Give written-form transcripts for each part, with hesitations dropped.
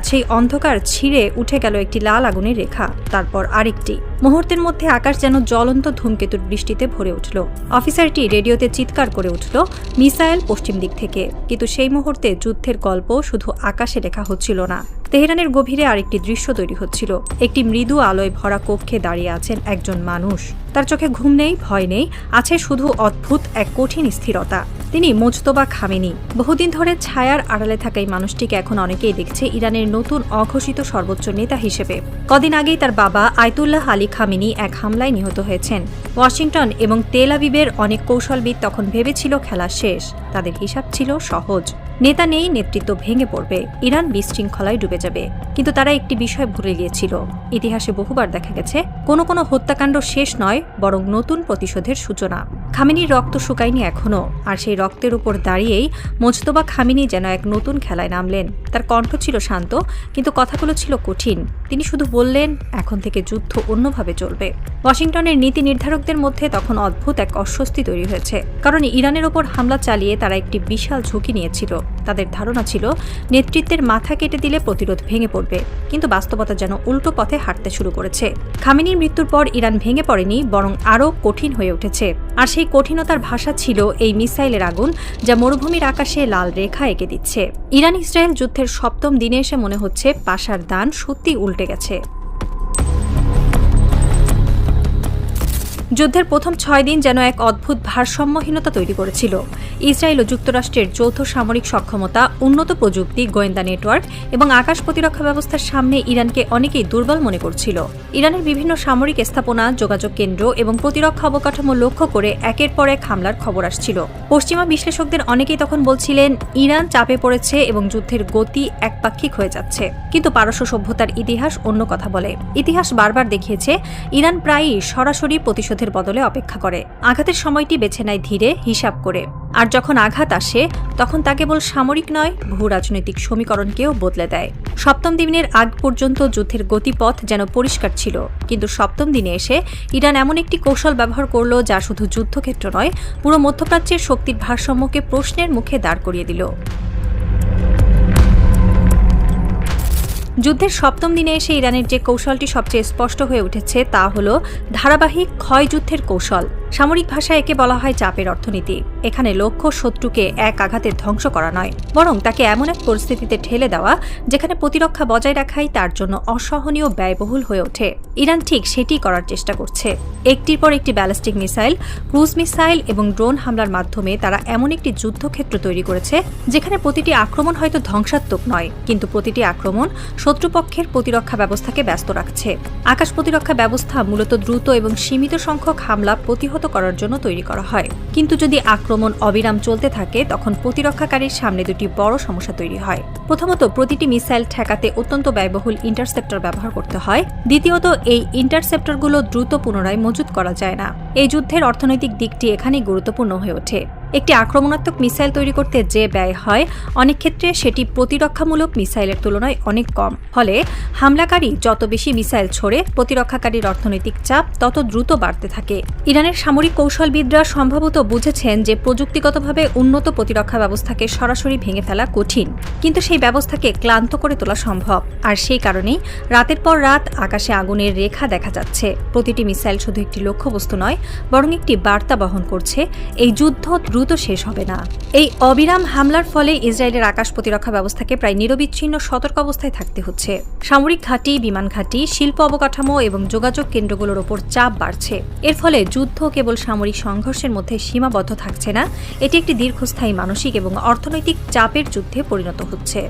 সেই অন্ধকার ছিঁড়ে উঠে গেল একটি লাল আগুনের রেখা, তারপর আরেকটি। মুহূর্তের মধ্যে আকাশ যেন জ্বলন্ত ধূমকেতুর বৃষ্টিতে ভরে উঠল। অফিসারটি রেডিওতে চিৎকার করে উঠল, মিসাইল পশ্চিম দিক থেকে। কিন্তু সেই মুহূর্তে যুদ্ধের গল্প শুধু আকাশে লেখা হচ্ছিল না, তেহরানের গভীরে আরেকটি দৃশ্য তৈরি হচ্ছিল। একটি মৃদু আলোয় ভরা কক্ষে দাঁড়িয়ে আছেন একজন মানুষ। তার চোখে ঘুম নেই, ভয় নেই, আছে শুধু অদ্ভুত এক কঠিন স্থিরতা। তিনি মোজতবা খামেনি। বহুদিন ধরে ছায়ার আড়ালে থাকা এই মানুষটিকে এখন অনেকেই দেখছে ইরানের নতুন অঘোষিত সর্বোচ্চ নেতা হিসেবে। কদিন আগেই তার বাবা আয়তুল্লাহ আলী খামেনি এক হামলায় নিহত হয়েছেন। ওয়াশিংটন এবং তেল আবিবের অনেক কৌশলবিদ তখন ভেবেছিল খেলা শেষ। তাদের হিসাব ছিল সহজ, নেতা নেই, নেতৃত্ব ভেঙে পড়বে, ইরান বিশৃঙ্খলায় ডুবে যাবে। কিন্তু তারা একটি বিষয় ভুলে গিয়েছিল। ইতিহাসে বহুবার দেখা গেছে কোনো কোনো হত্যাকাণ্ড শেষ নয়, বরং নতুন প্রতিশোধের সূচনা। খামেনির রক্ত শুকায়নি এখনও, আর সেই রক্তের উপর দাঁড়িয়েই মোজতবা খামেনি যেন এক নতুন খেলায় নামলেন। তার কণ্ঠ ছিল শান্ত, কিন্তু কথাগুলো ছিল কঠিন। তিনি শুধু বললেন, এখন থেকে যুদ্ধ অন্যভাবে চলবে। ওয়াশিংটনের নীতি নির্ধারকদের মধ্যে তখন অদ্ভুত এক অস্বস্তি তৈরি হয়েছে, কারণ ইরানের ওপর হামলা চালিয়ে তারা একটি বিশাল ঝুঁকি নিয়েছিল। তাদের ধারণা ছিল নেতৃত্বের মাথা কেটে দিলে প্রতিরোধ ভেঙে পড়বে, কিন্তু বাস্তবতা যেন উল্টো পথে হাঁটতে শুরু করেছে। খামেনির মৃত্যুর পর ইরান ভেঙে পড়েনি, বরং আরও কঠিন হয়ে উঠেছে। আর সেই কঠিনতার ভাষা ছিল এই মিসাইলের আগুন, যা মরুভূমির আকাশে লাল রেখা এঁকে দিচ্ছে। ইরান ইসরায়েল যুদ্ধের সপ্তম দিনে এসে মনে হচ্ছে পাশার দান সত্যি উল্টে গেছে। যুদ্ধের প্রথম 6 দিন যেন এক অদ্ভুত ভারসাম্যহীনতা তৈরি করেছিল। ইসরায়েল ও যুক্তরাষ্ট্রের যৌথ সামরিক সক্ষমতা, উন্নত প্রযুক্তি, গোয়েন্দা নেটওয়ার্ক এবং আকাশ প্রতিরক্ষা ব্যবস্থার সামনে ইরানকে অনেকেই দুর্বল মনে করছিল। ইরানের বিভিন্ন সামরিক স্থাপনা, যোগাযোগ কেন্দ্র এবং প্রতিরক্ষা অবকাঠামো লক্ষ্য করে একের পর এক হামলার খবর আসছিল। পশ্চিমা বিশ্লেষকদের অনেকেই তখন বলছিলেন ইরান চাপে পড়েছে এবং যুদ্ধের গতি একপাক্ষিক হয়ে যাচ্ছে। কিন্তু পারস্য সভ্যতার ইতিহাস অন্য কথা বলে। ইতিহাস বারবার দেখিয়েছে ইরান প্রায়ই সরাসরি প্রতিশোধের বদলে অপেক্ষা করে। আঘাতের সময়টি বেছে নেয় ধীরে, হিসাব করে। আর যখন আঘাত আসে, তখন তা কেবল সামরিক নয়, ভূ রাজনৈতিক সমীকরণকেও বদলে দেয়। সপ্তম দিনের আগ পর্যন্ত যুদ্ধের গতিপথ যেন পরিষ্কার ছিল, কিন্তু সপ্তম দিনে এসে ইরান এমন একটি কৌশল ব্যবহার করল যা শুধু যুদ্ধক্ষেত্র নয়, পুরো মধ্যপ্রাচ্যের শক্তির ভারসাম্যকে প্রশ্নের মুখে দাঁড় করিয়ে দিল। যুদ্ধের সপ্তম দিনে এসে ইরানের যে কৌশলটি সবচেয়ে স্পষ্ট হয়ে উঠেছে তা হল ধারাবাহিক ক্ষয়যুদ্ধের কৌশল। সামরিক ভাষায় একে বলা হয় চাপের অর্থনীতি। এখানে লক্ষ্য শত্রুকে এক আঘাতে ধ্বংস করা নয়, বরং তাকে এমন এক পরিস্থিতিতে ঠেলে দেওয়া যেখানে প্রতিরক্ষা বজায় রাখাই তার জন্য অসহনীয় ব্যয়বহুল হয়ে ওঠে। ইরান ঠিক সেটি করার চেষ্টা করছে। একটির পর একটি ব্যালিস্টিক মিসাইল, ক্রুজ মিসাইল এবং ড্রোন হামলার মাধ্যমে তারা এমন একটি যুদ্ধক্ষেত্র তৈরি করেছে যেখানে প্রতিটি আক্রমণ হয়তো ধ্বংসাত্মক নয়, কিন্তু প্রতিটি আক্রমণ শত্রুপক্ষের প্রতিরক্ষা ব্যবস্থাকে ব্যস্ত রাখছে। আকাশ প্রতিরক্ষা ব্যবস্থা মূলত দ্রুত এবং সীমিত সংখ্যক হামলা প্রতিহত করার জন্য তৈরি করা হয়। কিন্তু যদি আক্রমণ অবিরাম চলতে থাকে, তখন প্রতিরক্ষাকারীর সামনে দুটি বড় সমস্যা তৈরি হয়। প্রথমত, প্রতিটি মিসাইল ঠেকাতে অত্যন্ত ব্যয়বহুল ইন্টারসেপ্টর ব্যবহার করতে হয়। দ্বিতীয়ত, এই ইন্টারসেপ্টরগুলো দ্রুত পুনরায় মজুত করা যায় না। এই যুদ্ধের অর্থনৈতিক দিকটি এখানেই গুরুত্বপূর্ণ হয়ে ওঠে। একটি আক্রমণাত্মক মিসাইল তৈরি করতে যে ব্যয় হয়, অনেক ক্ষেত্রে সেটি প্রতিরক্ষামূলক মিসাইলের তুলনায় অনেক কম। ফলে হামলাকারী যত বেশি মিসাইল ছোড়ে, প্রতিরক্ষাকারীর অর্থনৈতিক চাপ তত দ্রুত বাড়তে থাকে। ইরানের সামরিক কৌশলবিদরা সম্ভবত বুঝেছেন যে প্রযুক্তিগতভাবে উন্নত প্রতিরক্ষা ব্যবস্থাকে সরাসরি ভেঙে ফেলা কঠিন, কিন্তু সেই ব্যবস্থাকে ক্লান্ত করে তোলা সম্ভব। আর সেই কারণেই রাতের পর রাত আকাশে আগুনের রেখা দেখা যাচ্ছে। প্রতিটি মিসাইল শুধু একটি লক্ষ্যবস্তু নয়, বরং একটি বার্তা বহন করছে, এই যুদ্ধ দ্রুত শেষ হবে না। এই অবিরাম হামলার ফলে ইসরায়েলের আকাশ প্রতিরক্ষা ব্যবস্থাকে প্রায় নিরবিচ্ছিন্ন সতর্ক অবস্থায় থাকতে হচ্ছে। সামরিক ঘাঁটি, বিমান ঘাঁটি, শিল্প অবকাঠামো এবং যোগাযোগ কেন্দ্রগুলোর ওপর চাপ বাড়ছে। এর ফলে যুদ্ধ কেবল সামরিক সংঘর্ষের মধ্যে সীমাবদ্ধ থাকছে না, এটি একটি দীর্ঘস্থায়ী মানসিক এবং অর্থনৈতিক চাপের যুদ্ধে পরিণত হচ্ছে।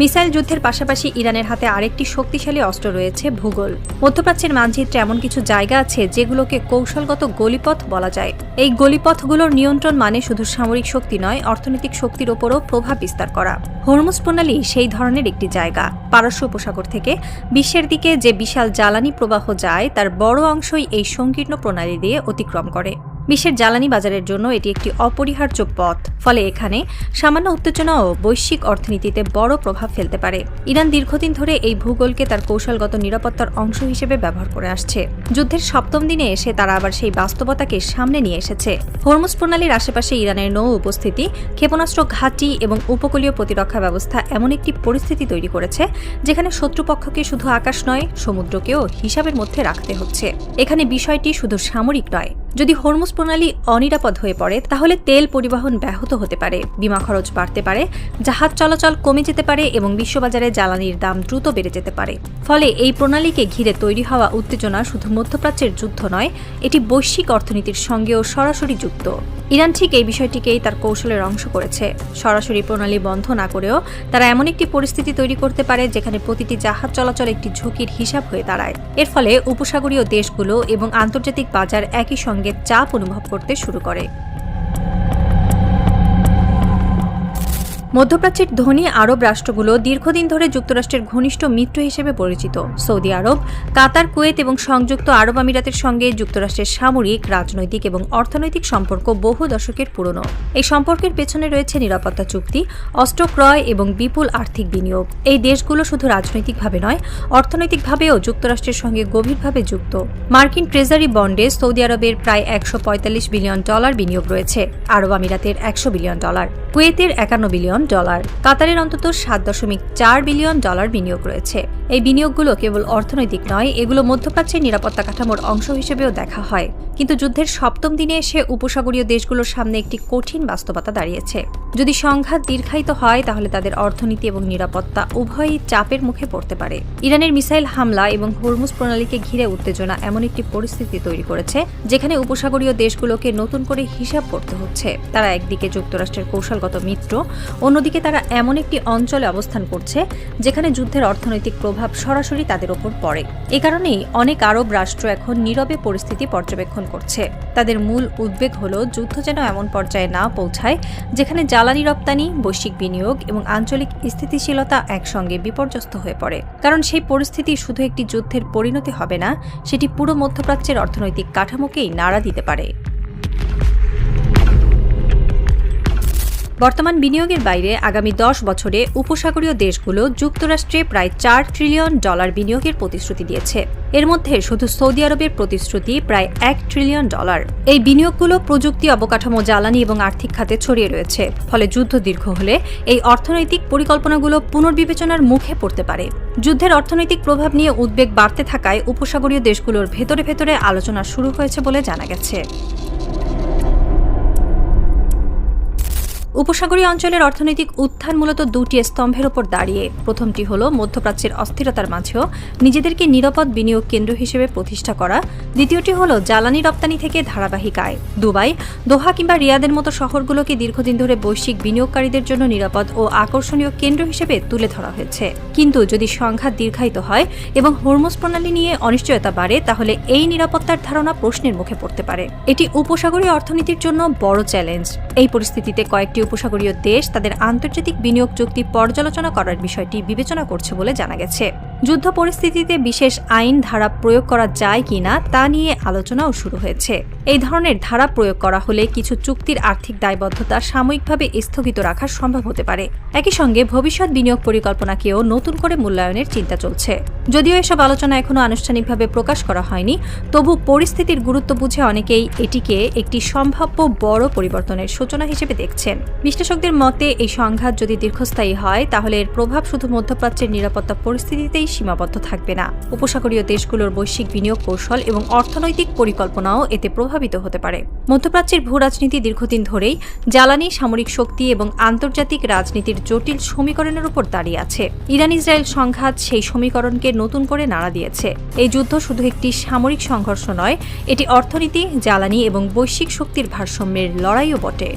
মিসাইল যুদ্ধের পাশাপাশি ইরানের হাতে আরেকটি শক্তিশালী অস্ত্র রয়েছে ভূগোল। মধ্যপ্রাচ্যের মানচিত্রে এমন কিছু জায়গা আছে যেগুলোকে কৌশলগত গলিপথ বলা যায়। এই গলিপথগুলোর নিয়ন্ত্রণ মানে শুধু সামরিক শক্তি নয়, অর্থনৈতিক শক্তির ওপরও প্রভাব বিস্তার করা। হরমুজ প্রণালী সেই ধরনের একটি জায়গা। পারস্য উপসাগর থেকে বিশ্বের দিকে যে বিশাল জ্বালানি প্রবাহ যায়, তার বড় অংশই এই সংকীর্ণ প্রণালী দিয়ে অতিক্রম করে। বিশ্বের জ্বালানি বাজারের জন্য এটি একটি অপরিহার্য পথ, ফলে এখানে সামান্য উত্তেজনাও বৈশ্বিক অর্থনীতিতে বড় প্রভাব ফেলতে পারে। ইরান দীর্ঘদিন ধরে এই ভূগোলকে তার কৌশলগত নিরাপত্তার অংশ হিসেবে ব্যবহার করে আসছে। যুদ্ধের সপ্তম দিনে এসে তারা আবার সেই বাস্তবতাকে সামনে নিয়ে এসেছে। হরমুজ প্রণালীর আশেপাশে ইরানের নৌ উপস্থিতি, ক্ষেপণাস্ত্র ঘাঁটি এবং উপকূলীয় প্রতিরক্ষা ব্যবস্থা এমন একটি পরিস্থিতি তৈরি করেছে যেখানে শত্রুপক্ষকে শুধু আকাশ নয়, সমুদ্রকেও হিসাবের মধ্যে রাখতে হচ্ছে। এখানে বিষয়টি শুধু সামরিক নয়। যদি হরমুজ প্রণালী অনিরাপদ হয়ে পড়ে তাহলে তেল পরিবহন ব্যাহত হতে পারে, বিমা খরচ বাড়তে পারে, জাহাজ চলাচল কমে যেতে পারে এবং বিশ্ববাজারে জ্বালানির দাম দ্রুত বেড়ে যেতে পারে। ফলে এই প্রণালীকে ঘিরে তৈরি হওয়া উত্তেজনা শুধু মধ্যপ্রাচ্যের যুদ্ধ নয়, এটি বৈশ্বিক অর্থনীতির সঙ্গেও সরাসরি যুক্ত। ইরান ঠিক এই বিষয়টিকেই তার কৌশলের অংশ করেছে। সরাসরি প্রণালী বন্ধ না করেও তারা এমন একটি পরিস্থিতি তৈরি করতে পারে যেখানে প্রতিটি জাহাজ চলাচল একটি ঝুঁকির হিসাব হয়ে দাঁড়ায়। এর ফলে উপসাগরীয় দেশগুলো এবং আন্তর্জাতিক বাজার একই সঙ্গে চাপ অনুভব করতে শুরু করে। মধ্যপ্রাচ্যের ধনী আরব রাষ্ট্রগুলো দীর্ঘদিন ধরে যুক্তরাষ্ট্রের ঘনিষ্ঠ মিত্র হিসেবে পরিচিত। সৌদি আরব, কাতার, কুয়েত এবং সংযুক্ত আরব আমিরাতের সঙ্গে যুক্তরাষ্ট্রের সামরিক, রাজনৈতিক এবং অর্থনৈতিক সম্পর্ক বহু দশকের পুরনো। এই সম্পর্কের পেছনে রয়েছে নিরাপত্তা চুক্তি, অস্ত্র ক্রয় এবং বিপুল আর্থিক বিনিয়োগ। এই দেশগুলো শুধু রাজনৈতিকভাবে নয়, অর্থনৈতিকভাবেও যুক্তরাষ্ট্রের সঙ্গে গভীরভাবে যুক্ত। মার্কিন ট্রেজারি বন্ডে সৌদি আরবের প্রায় $145 বিলিয়ন বিনিয়োগ রয়েছে, আরব আমিরাতের $100 বিলিয়ন, কুয়েতের $51 বিলিয়ন, কাতারের অন্তত $7.4 বিলিয়ন বিনিয়োগ রয়েছে। এই বিনিয়োগগুলো কেবল অর্থনৈতিক নয়, এগুলো মধ্যপ্রাচ্যের নিরাপত্তা কাঠামোর অংশ হিসেবেও দেখা হয়। কিন্তু যুদ্ধের সপ্তম দিনে এসে উপসাগরীয় দেশগুলোর সামনে একটি কঠিন বাস্তবতা দাঁড়িয়েছে। যদি সংঘাত দীর্ঘায়িত হয় তাহলে তাদের অর্থনীতি এবং নিরাপত্তা উভয়ই চাপের মুখে পড়তে পারে। ইরানের মিসাইল হামলা এবং হরমুজ প্রণালীকে ঘিরে উত্তেজনা এমন একটি পরিস্থিতি তৈরি করেছে যেখানে উপসাগরীয় দেশগুলোকে নতুন করে হিসাব করতে হচ্ছে। তারা একদিকে যুক্তরাষ্ট্রের কৌশলগত মিত্র, অন্যদিকে তারা এমন একটি অঞ্চলে অবস্থান করছে যেখানে যুদ্ধের অর্থনৈতিক প্রভাব সরাসরি তাদের ওপর পড়ে। এ কারণেই অনেক আরব রাষ্ট্র এখন নীরবে পরিস্থিতি পর্যবেক্ষণ করছে। তাদের মূল উদ্বেগ হল যুদ্ধ যেন এমন পর্যায়ে না পৌঁছায় যেখানে জ্বালানি রপ্তানি, বৈশ্বিক বিনিয়োগ এবং আঞ্চলিক স্থিতিশীলতা একসঙ্গে বিপর্যস্ত হয়ে পড়ে। কারণ সেই পরিস্থিতি শুধু একটি যুদ্ধের পরিণতি হবে না, সেটি পুরো মধ্যপ্রাচ্যের অর্থনৈতিক কাঠামোকেই নাড়া দিতে পারে। বর্তমান বিনিয়োগের বাইরে আগামী 10 বছরে উপসাগরীয় দেশগুলো যুক্তরাষ্ট্রে প্রায় $4 ট্রিলিয়ন বিনিয়োগের প্রতিশ্রুতি দিয়েছে। এর মধ্যে শুধু সৌদি আরবের প্রতিশ্রুতি প্রায় $1 ট্রিলিয়ন। এই বিনিয়োগগুলো প্রযুক্তি, অবকাঠামো, জ্বালানি এবং আর্থিক খাতে ছড়িয়ে রয়েছে। ফলে যুদ্ধ দীর্ঘ হলে এই অর্থনৈতিক পরিকল্পনাগুলো পুনর্বিবেচনার মুখে পড়তে পারে। যুদ্ধের অর্থনৈতিক প্রভাব নিয়ে উদ্বেগ বাড়তে থাকায় উপসাগরীয় দেশগুলোর ভেতরে ভেতরে আলোচনা শুরু হয়েছে বলে জানা গেছে। উপসাগরীয় অঞ্চলের অর্থনৈতিক উত্থান মূলত দুটি স্তম্ভের উপর দাঁড়িয়ে। প্রথমটি হল মধ্যপ্রাচ্যের অস্থিরতার মাঝেও নিজেদেরকে নিরাপদ বিনিয়োগ কেন্দ্র হিসেবে প্রতিষ্ঠা করা। দ্বিতীয়টি হল জ্বালানি রপ্তানি থেকে ধারাবাহিক আয়। দুবাই, দোহা কিংবা রিয়াদের মতো শহরগুলোকে দীর্ঘদিন ধরে বৈশ্বিক বিনিয়োগকারীদের জন্য নিরাপদ ও আকর্ষণীয় কেন্দ্র হিসেবে তুলে ধরা হয়েছে। কিন্তু যদি সংঘাত দীর্ঘায়িত হয় এবং হরমুজ প্রণালী নিয়ে অনিশ্চয়তা বাড়ে তাহলে এই নিরাপত্তার ধারণা প্রশ্নের মুখে পড়তে পারে। এটি উপসাগরীয় অর্থনীতির জন্য বড় চ্যালেঞ্জ। এই পরিস্থিতিতে কয়েকটি উপসাগরীয় দেশ তাদের আন্তর্জাতিক বিনিয়োগ চুক্তি পর্যালোচনা করার বিষয়টি বিবেচনা করছে বলে জানা গেছে। যুদ্ধ পরিস্থিতিতে বিশেষ আইন ধারা প্রয়োগ করা যায় কিনা তা নিয়ে আলোচনাও শুরু হয়েছে। এই ধরনের ধারা প্রয়োগ করা হলে কিছু চুক্তির আর্থিক দায়বদ্ধতা সাময়িকভাবে স্থগিত রাখা সম্ভব হতে পারে। একই সঙ্গে ভবিষ্যৎ বিনিয়োগ পরিকল্পনাকেও নতুন করে মূল্যায়নের চিন্তা চলছে। যদিও এসব আলোচনা এখনো আনুষ্ঠানিকভাবে প্রকাশ করা হয়নি, তবু পরিস্থিতির গুরুত্ব বুঝে অনেকেই এটিকে একটি সম্ভাব্য বড় পরিবর্তনের সূচনা হিসেবে দেখছেন। বিশ্লেষকদের মতে এই সংঘাত যদি দীর্ঘস্থায়ী হয় তাহলে এর প্রভাব শুধু মধ্যপ্রাচ্যের নিরাপত্তা পরিস্থিতিতেই সীমাবদ্ধ থাকবে না। উপসাগরীয় দেশগুলোর বৈশ্বিক বিনিয়োগ কৌশল এবং অর্থনৈতিক পরিকল্পনাও এতে প্রভাবিত হতে পারে। মধ্যপ্রাচ্যের ভূ রাজনীতি দীর্ঘদিন ধরেই জ্বালানি, সামরিক শক্তি এবং আন্তর্জাতিক রাজনীতির জটিল সমীকরণের উপর দাঁড়িয়ে আছে। ইরান-ইসরায়েল সংঘাত সেই সমীকরণকে নতুন করে নাড়া দিয়েছে। এই যুদ্ধ শুধু একটি সামরিক সংঘর্ষ নয়, এটি অর্থনীতি, জ্বালানি এবং বৈশ্বিক শক্তির ভারসাম্যের লড়াইও বটে।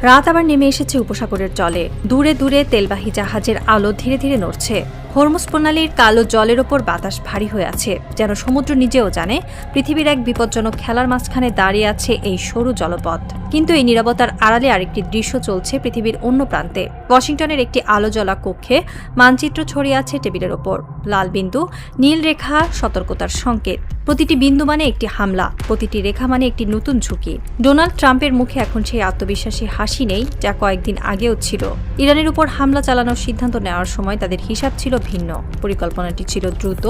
রাত আবার নেমে এসেছে উপসাগরের জলে। দূরে দূরে তেলবাহী জাহাজের আলো ধীরে ধীরে নড়ছে। হরমুজ প্রণালীর কালো জলের ওপর বাতাস ভারী হয়ে আছে, যেন সমুদ্র নিজেও জানে পৃথিবীর এক বিপজ্জনক খেলার মাঝখানে দাঁড়িয়ে আছে এই সরু জলপথ। কিন্তু এই নীরবতার আড়ালে আরেকটি দৃশ্য চলছে পৃথিবীর অন্য প্রান্তে। ওয়াশিংটনের একটি আলো জ্বলা কক্ষে মানচিত্র ছড়িয়ে আছে টেবিলের ওপর। লাল বিন্দু, নীল রেখা সতর্কতার সংকেত। প্রতিটি বিন্দু মানে একটি হামলা, প্রতিটি রেখা মানে একটি নতুন ঝুঁকি। ডোনাল্ড ট্রাম্পের মুখে এখন সেই আত্মবিশ্বাসী হাসি নেই যা কয়েকদিন আগেও ছিল। ইরানের উপর হামলা চালানোর সিদ্ধান্ত নেওয়ার সময় তাদের হিসাব ছিল ভিন্ন। পরিকল্পনাটি ছিল দ্রুত,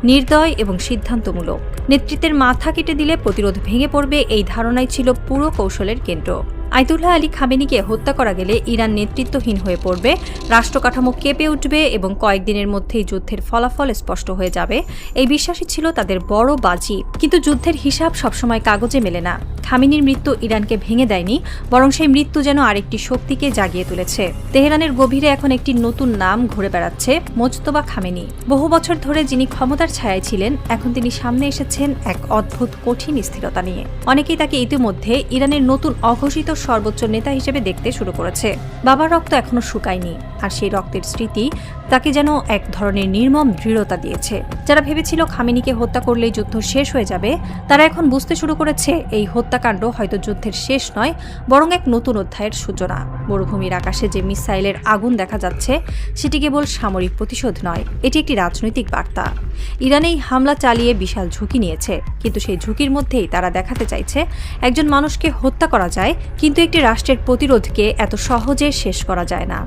নির্দয় এবং সিদ্ধান্তমূলক। নেতৃত্বের মাথা কেটে দিলে প্রতিরোধ ভেঙে পড়বে, এই ধারণাই ছিল পুরো কৌশলের কেন্দ্র। আয়াতুল্লাহ আলী খামেনিকে হত্যা করা গেলে ইরান নেতৃত্বহীন হয়ে পড়বে, রাষ্ট্রকাঠামো কেঁপে উঠবে এবং কয়েকদিনের মধ্যেই যুদ্ধের ফলাফল স্পষ্ট হয়ে যাবে। এই বিশ্বাসই ছিল তাদের বড় বাজি। কিন্তু যুদ্ধের হিসাব সবসময় কাগজে মেলে না। খামেনির মৃত্যু ইরানকে ভেঙে দেয়নি, বরং সেই মৃত্যু যেন আরেকটি শক্তিকে জাগিয়ে তুলেছে। তেহরানের গভীরে এখন একটি নতুন নাম ঘুরে বেড়াচ্ছে, মোজতবা খামেনি। বহু বছর ধরে যিনি ক্ষমতার ছায়ায় ছিলেন, এখন তিনি সামনে এসেছেন এক অদ্ভুত কঠিন স্থিরতা নিয়ে। অনেকেই তাকে ইতিমধ্যে ইরানের নতুন অঘোষিত সর্বোচ্চ নেতা হিসেবে দেখতে শুরু করেছে। বাবার রক্ত এখনো শুকায়নি, আর সেই রক্তের স্মৃতি তাকে যেন এক ধরনের নির্মম দৃঢ়তা দিয়েছে। যারা ভেবেছিল খামেনিকে হত্যা করলেই যুদ্ধ শেষ হয়ে যাবে, তারা এখন বুঝতে শুরু করেছে এই হত্যাকাণ্ড হয়তো যুদ্ধের শেষ নয়, বরং এক নতুন অধ্যায়ের সূচনা। মরুভূমির আকাশে যে মিসাইলের আগুন দেখা যাচ্ছে, সেটি কেবল সামরিক প্রতিশোধ নয়, এটি একটি রাজনৈতিক বার্তা। ইরান এই হামলা চালিয়ে বিশাল ঝুঁকি নিয়েছে, কিন্তু সেই ঝুঁকির মধ্যেই তারা দেখাতে চাইছে একজন মানুষকে হত্যা করা যায়, কিন্তু একটি রাষ্ট্রের প্রতিরোধকে এত সহজে শেষ করা যায় না।